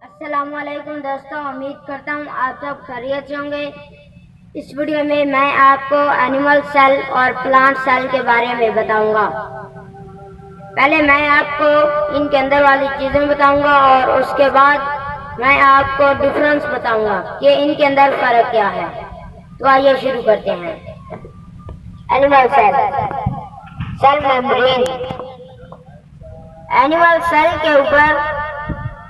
अस्सलामुअलैकुम दोस्तों, उम्मीद करता हूँ आप सब खैरियत से होंगे। इस वीडियो में मैं आपको एनिमल सेल और प्लांट सेल के बारे में बताऊंगा। पहले मैं आपको इनके अंदर वाली चीज़ें बताऊंगा और उसके बाद मैं आपको डिफरेंस बताऊंगा कि इनके अंदर फ़र्क क्या है। तो आइए शुरू करते हैं। Animal cell, cell membrane. Animal cell के ऊपर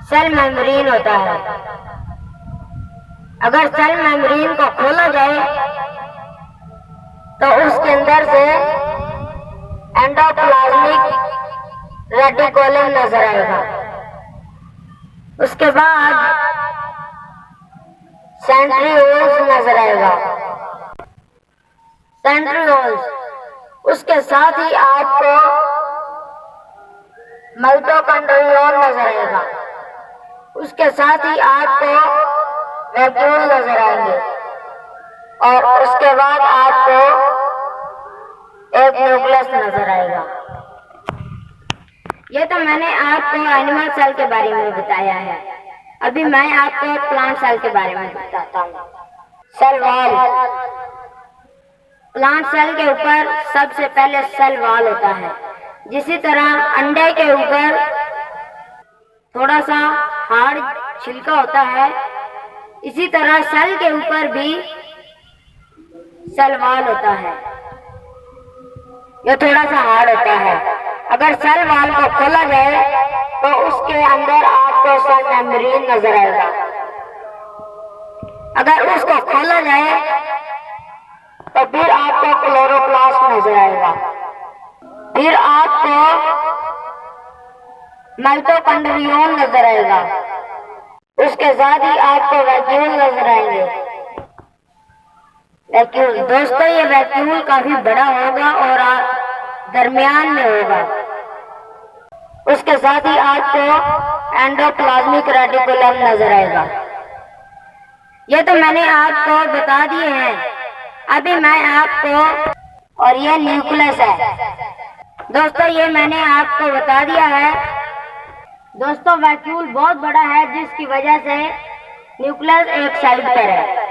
सेल मेम्ब्रेन होता है। अगर सेल मेम्ब्रेन को खोला जाए तो उसके अंदर से एंडोप्लाज्मिक रेटिकुलम नजर आएगा। उसके बाद सेंट्रिओल्स नजर आएगा। सेंट्रिओल्स, उसके साथ ही आपको माइटोकॉन्ड्रियल नजर आएगा। उसके साथ ही आपको वैक्यूल नजर आएंगे और उसके बाद आपको एक न्यूक्लियस नजर आएगा। ये तो मैंने आपको एनिमल सेल के बारे में बताया है। अभी मैं आपको प्लांट सेल के बारे में बताता हूँ। Cell wall. प्लांट सेल के ऊपर सबसे पहले सेल वॉल होता है। जिसी तरह अंडे के ऊपर थोड़ा सा हार्ड छिलका होता है, इसी तरह सेल के ऊपर भी सेल वॉल होता है। यह थोड़ा सा हार्ड होता है। अगर सेल वॉल को खोला जाए तो उसके अंदर आपको सेल मेम्ब्रेन नजर आएगा। अगर उसको खोला जाए तो फिर आपको क्लोरोप्लास्ट नजर आएगा। फिर आपको माइटोकॉन्ड्रियल नजर आएगा। उसके साथ ही आपको वैक्यूल नजर आएंगे। वैक्यूल, दोस्तों ये वैक्यूल काफी बड़ा होगा और दरमियान में होगा। उसके साथ ही आपको एंडोप्लाज्मिक रेटिकुलम नजर आएगा। ये तो मैंने आपको बता दिए हैं। अभी मैं आपको, और ये न्यूक्लियस है दोस्तों, ये मैंने आपको बता दिया है। दोस्तों वैक्यूल बहुत बड़ा है जिसकी वजह से न्यूक्लियस एक साइड पर है।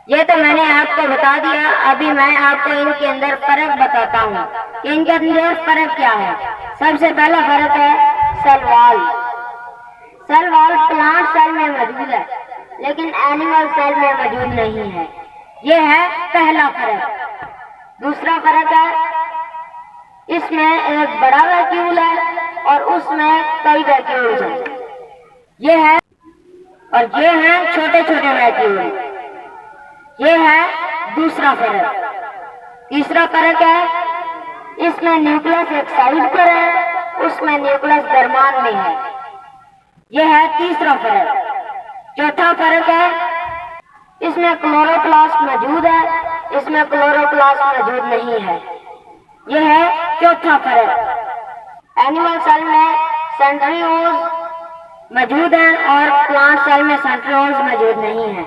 ये तो मैंने आपको बता दिया। अभी मैं आपको इनके अंदर फर्क बताता हूँ कि इनके अंदर फर्क क्या है। सबसे पहला फर्क है cell wall. Cell wall plant cell में मौजूद है लेकिन एनिमल सेल में मौजूद नहीं है। यह है पहला फर्क। दूसरा फर्क है इसमें एक बड़ा वैक्यूल है और उसमें कई वैक्यूल्स हैं। ये है और ये है छोटे छोटे वैक्यूल। ये है दूसरा फर्क। तीसरा फर्क है इसमें न्यूक्लियस एक साइड पर है, उसमें न्यूक्लियस दरमियान में है। यह है तीसरा फर्क। चौथा फर्क है इसमें क्लोरोप्लास्ट मौजूद है, इसमें क्लोरोप्लास्ट मौजूद नहीं है। यह है चौथा फर्क। एनिमल सेल में सेंट्रिओल्स मौजूद है और प्लांट सेल में सेंट्रिओल्स मौजूद नहीं है।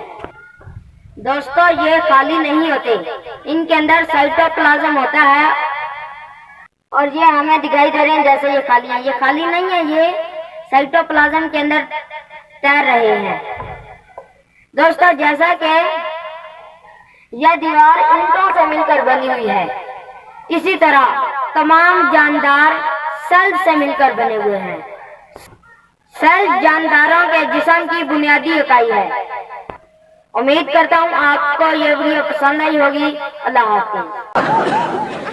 दोस्तों ये खाली नहीं होते, इनके अंदर साइटोप्लाज्म होता है और ये हमें दिखाई दे रहे हैं जैसे ये खाली है। ये खाली नहीं है, ये साइटोप्लाज्म के अंदर तैर रहे हैं। दोस्तों जैसा कि यह दीवार ईंटों से मिलकर बनी हुई है, इसी तरह तमाम जानदार सेल से मिलकर बने हुए हैं। सेल जानदारों के जिस्म की बुनियादी इकाई है। उम्मीद करता हूँ आपको यह वीडियो पसंद आई होगी। अल्लाह हाफ़िज़।